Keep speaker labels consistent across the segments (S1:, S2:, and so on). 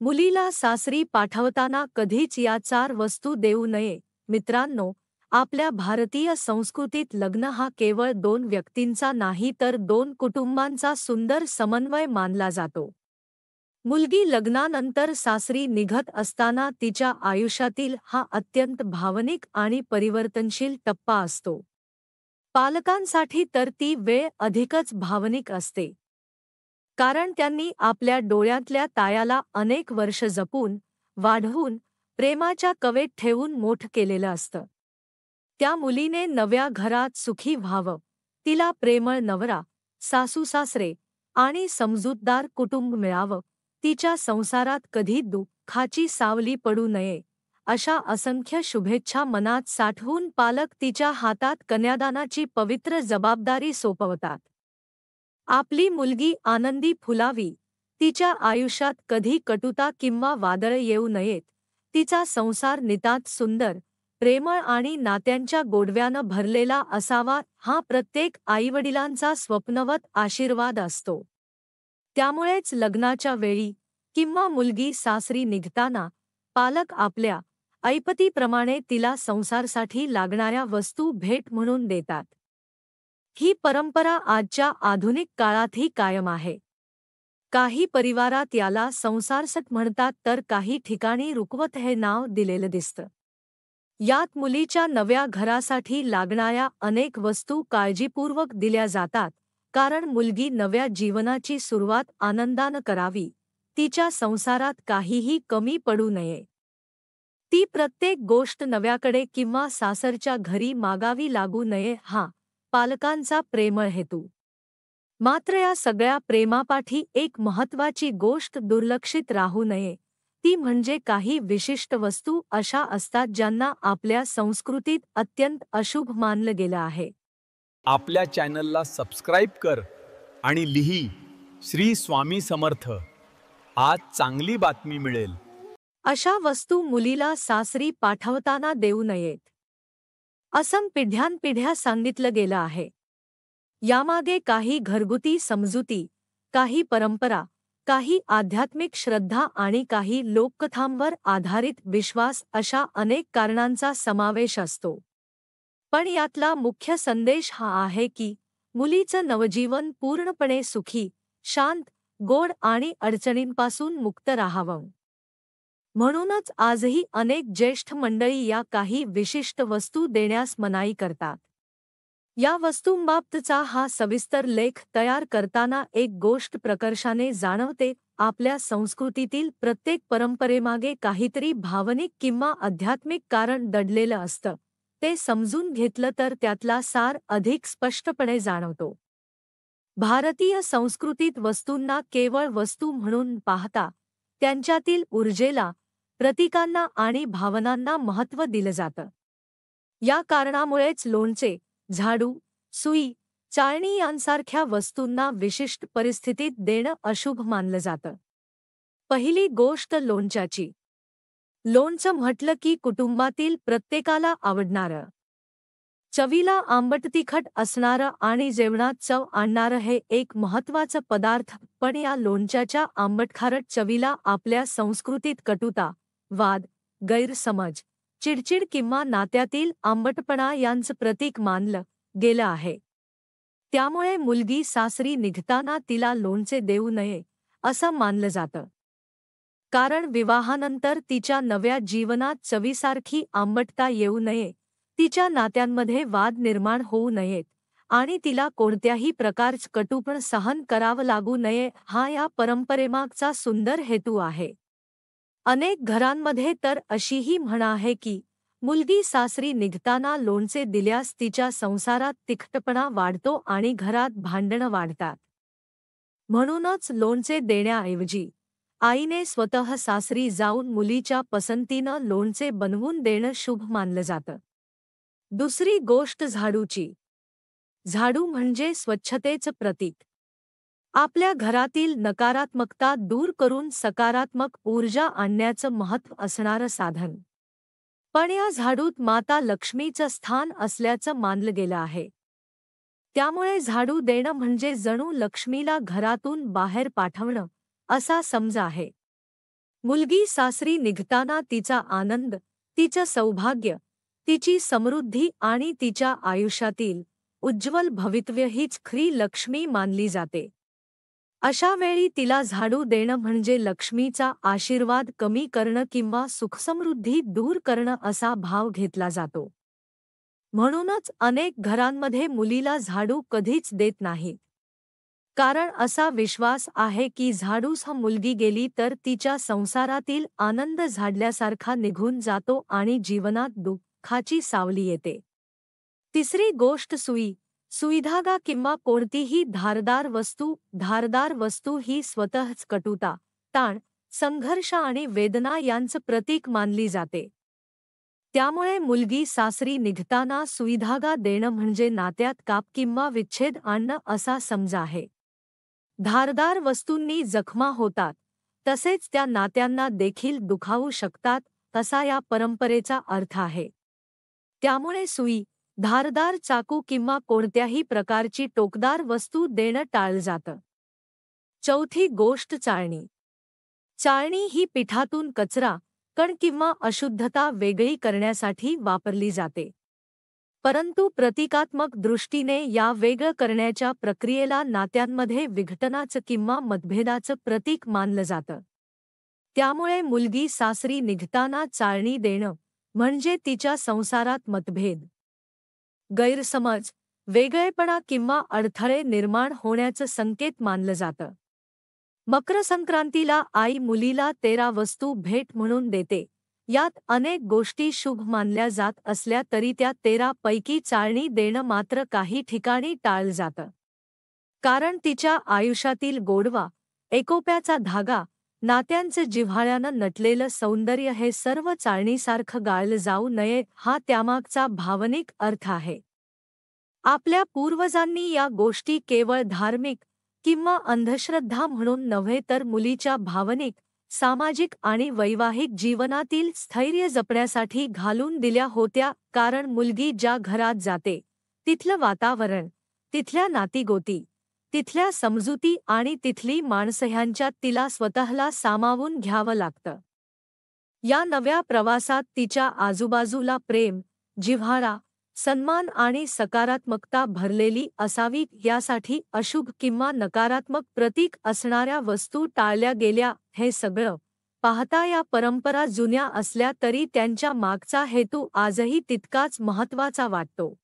S1: मुलीला सासरी पाठवताना कधीच या 4 वस्तू देऊ नये. मित्रांनो, आपल्या भारतीय संस्कृतीत लग्न हा केवळ 2 व्यक्तींचा नाही तर 2 कुटुंबांचा सुंदर समन्वय मानला जातो. मुलगी लग्नानंतर सासरी निघत असताना तिच्या आयुष्यातील हा अत्यंत भावनिक आणि परिवर्तनशील टप्पा असतो. पालकांसाठी तर ती वेळ अधिकच भावनिक असते. कारण त्यांनी आपल्या डोळ्यातल्या तायाला अनेक वर्ष जपून, वाढवून, प्रेमाच्या कवेत ठेवून मोठं केलेलं असतं. त्या मुलीने नव्या घरात सुखी व्हावं, तिला प्रेमळ नवरा, सासू-सासरे आणि समजूतदार कुटुंब मिळावं, तिच्या संसारात कधी दुःखाची सावली पडू नये, अशा असंख्य शुभेच्छा मनात साठवून पालक तिच्या हातात कन्यादानाची पवित्र जबाबदारी सोपवतात. आपली मुलगी आनंदी फुलावी, तिच्या आयुष्यात कधी कटुता किंवा वादळ येऊ नयेत, तिचा संसार नितांत सुंदर, प्रेमळ आणि नात्यांच्या गोडव्यानं भरलेला असावा हा प्रत्येक आईवडिलांचा स्वप्नवत आशीर्वाद असतो. त्यामुळेच लग्नाच्या वेळी किंवा मुलगी सासरी निघताना पालक आपल्या ऐपतीप्रमाणे तिला संसारासाठी लागणाऱ्या वस्तू भेट म्हणून देतात. ही परंपरा आजच्या आधुनिक काळातही कायम आहे. काही परिवारात याला संसारसट म्हणतात तर काही ठिकाणी रुखवत हे नाव दिलेलं दिसतं. यात मुलीच्या नव्या घरासाठी लागणाऱ्या अनेक वस्तू काळजीपूर्वक दिल्या जातात, कारण मुलगी नव्या जीवनाची सुरुवात आनंदानं करावी, तिच्या संसारात काहीही कमी पडू नये. ती प्रत्येक गोष्ट नव्याकडे किंवा सासरच्या घरी मागावी लागू नये हा पालकांचा प्रेमळ हेतू. मात्र या सगळ्या प्रेमापाठी एक महत्त्वाची गोष्ट दुर्लक्षित राहू नये, ती म्हणजे काही विशिष्ट वस्तू अशा असतात ज्यांना आपल्या संस्कृतीत अत्यंत अशुभ मानलं गेलं आहे.
S2: आपल्या चॅनलला सबस्क्राईब कर आणि लिही श्री स्वामी समर्थ. आज चांगली बातमी मिळेल.
S1: अशा वस्तू मुलीला सासरी पाठवताना देऊ नयेत, असं पिढ्यानपिढ्या सांगितलं गेलं आहे. यामागे काही घरगुती समजुती, काही परंपरा, काही आध्यात्मिक श्रद्धा आणि काही लोककथांवर आधारित विश्वास अशा अनेक कारणांचा समावेश असतो. पण यातला मुख्य संदेश हा आहे की मुलीचं नवजीवन पूर्णपणे सुखी, शांत, गोड आणि अडचणींपासून मुक्त राहावं. म्हणूनच आजही अनेक ज्येष्ठ मंडळी या काही विशिष्ट वस्तू देण्यास मनाई करतात. या वस्तूंबाबतचा हा सविस्तर लेख तयार करताना एक गोष्ट प्रकर्षाने जाणवते, आपल्या संस्कृतीतील प्रत्येक परंपरेमागे काहीतरी भावनिक किंवा आध्यात्मिक कारण दडलेलं असतं. ते समजून घेतलं तर त्यातला सार अधिक स्पष्टपणे जाणवतो. भारतीय संस्कृतीत वस्तूंना केवळ वस्तू म्हणून पाहता त्यांच्यातील ऊर्जेला, प्रतीकांना आणि भावनांना महत्त्व दिलं जातं. या कारणामुळेच लोणचे, झाडू, सुई, चाळणी यांसारख्या वस्तूंना विशिष्ट परिस्थितीत देणं अशुभ मानलं जातं. पहिली गोष्ट लोणच्याची. लोणचं म्हटलं की कुटुंबातील प्रत्येकाला आवडणारं, चवीला आंबट-तिखट असणारं आणि जेवणात चव आणणारं हे एक महत्त्वाचं पदार्थ. पण या लोणच्याच्या आंबट-खारट चवीला आपल्या संस्कृतीत कटुता, वाद, गैरसमज, चिडचिड किंवा नात्यातील आंबटपणा यांचं प्रतीक मानलं गेलं आहे. त्यामुळे मुलगी सासरी निघताना तिला लोणचे देऊ नये, असं मानलं जातं. कारण विवाहानंतर तिच्या नव्या जीवनात चवीसारखी आंबटता येऊ नये, तिच्या नात्यांमध्ये वाद निर्माण होऊ नयेत आणि तिला कोणत्याही प्रकारचं कटुपण सहन करावं लागू नये हा या परंपरेमागचा सुंदर हेतू आहे. अनेक घरांमध्ये तर अशीही म्हण आहे की मुलगी सासरी निघताना लोणचे दिल्यास तिच्या संसारात तिखटपणा वाढतो आणि घरात भांडणं वाढतात. म्हणूनच लोणचे देण्याऐवजी आईने स्वतः सासरी जाऊन मुलीच्या पसंतीनं लोणचे बनवून देणं शुभ मानलं जातं. दुसरी गोष्ट झाडूची. झाडू म्हणजे स्वच्छतेचं प्रतीक. आपल्या घरातील नकारात्मकता दूर करून सकारात्मक ऊर्जा आणण्याचं महत्त्व असणारं साधन. पण या झाडूत माता लक्ष्मीचं स्थान असल्याचं मानलं गेलं आहे. त्यामुळे झाडू देणं म्हणजे जणू लक्ष्मीला घरातून बाहेर पाठवणं, असा समज आहे. मुलगी सासरी निघताना तिचा आनंद, तिचं सौभाग्य, तिची समृद्धी आणि तिच्या आयुष्यातील उज्ज्वल भवितव्य हीच खरी लक्ष्मी मानली जाते. अशा वेळी तिला झाडू देणं म्हणजे लक्ष्मीचा आशीर्वाद कमी करणं किंवा सुखसमृद्धी दूर करणं असा भाव घेतला जातो. म्हणूनच अनेक घरांमध्ये मुलीला झाडू कधीच देत नाहीत. कारण असा विश्वास आहे की झाडूस मुलगी गेली तर तिच्या संसारातील आनंद झाडल्यासारखा निघून जातो आणि जीवनात दुःखाची सावली येते. तिसरी गोष्ट सुईधागा किंवा कोणतीही धारदार वस्तू ही स्वतःच कटुता, ताण, संघर्ष आणि वेदना यांचं प्रतीक मानली जाते. त्यामुळे मुलगी सासरी निघताना सुईधागा देणं म्हणजे नात्यात काप किंवा विच्छेद आणणं असा समज आहे. धारदार वस्तूंनी जखमा होतात, तसेच त्या नात्यांना देखील दुखावू शकतात असा या परंपरेचा अर्थ आहे. त्यामुळे सुई, धारदार चाकू किंवा कोणत्याही प्रकारची टोकदार वस्तू देणं टाळलं जातं. चौथी गोष्ट चाळणी. चाळणी ही पिठातून कचरा, कण किंवा अशुद्धता वेगळी करण्यासाठी वापरली जाते. परंतु प्रतिकात्मक दृष्टीने या वेगळं करण्याच्या प्रक्रियेला नात्यांमध्ये विघटनाचं किंवा मतभेदाचं प्रतीक मानलं जातं. त्यामुळे मुलगी सासरी निघताना चाळणी देणं म्हणजे तिच्या संसारात मतभेद, गैरसमज, वेगळेपणा किंवा अडथळे निर्माण होण्याचं संकेत मानलं जातं. मकर संक्रांतीला आई मुलीला 13 वस्तू भेट म्हणून देते. यात अनेक गोष्टी शुभ मानल्या जात असल्या तरी त्या 13 पैकी चाळणी देणं मात्र काही ठिकाणी टाळलं जातं. कारण तिच्या आयुष्यातील गोडवा, एकोप्याचा धागा, नात्यांचं जिव्हाळ्यानं नटलेलं सौंदर्य हे सर्व चाळणीसारखं गाळलं जाऊ नये हा त्यामागचा भावनिक अर्थ आहे. आपल्या पूर्वजांनी या गोष्टी केवळ धार्मिक किंवा अंधश्रद्धा म्हणून नव्हे तर मुलीच्या भावनिक, सामाजिक आणि वैवाहिक जीवनातील स्थैर्य जपण्यासाठी घालून दिल्या होत्या. कारण मुलगी ज्या घरात जाते तिथलं वातावरण, तिथल्या नातीगोती, तिथल्या समजुती आणि तिथली माणसं ह्यांच्यात तिला स्वतःला सामावून घ्यावं लागतं. या नव्या प्रवासात तिच्या आजूबाजूला प्रेम, जिव्हाळा, सन्मान आणि सकारात्मकता भरलेली असावी. यासाठी अशुभ किंवा नकारात्मक प्रतीक असणाऱ्या वस्तू टाळल्या गेल्या. हे सगळं पाहता या परंपरा जुन्या असल्या तरी त्यांच्या मागचा हेतू आजही तितकाच महत्त्वाचा वाटतो.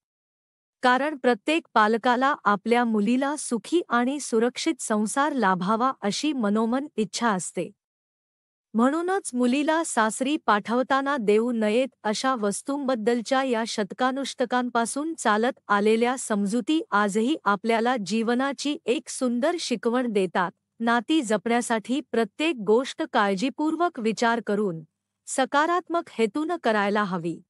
S1: कारण प्रत्येक पालकाला आपल्या मुलीला सुखी आणि सुरक्षित संसार लाभावा अशी मनोमन इच्छा असते. म्हणूनच मुलीला सासरी पाठवताना देऊ नयेत अशा वस्तूंबद्दलच्या या शतकानुशतकांपासून चालत आलेल्या समजुती आजही आपल्याला जीवनाची एक सुंदर शिकवण देतात. नाती जपण्यासाठी प्रत्येक गोष्ट काळजीपूर्वक विचार करून सकारात्मक हेतून करायला हवी.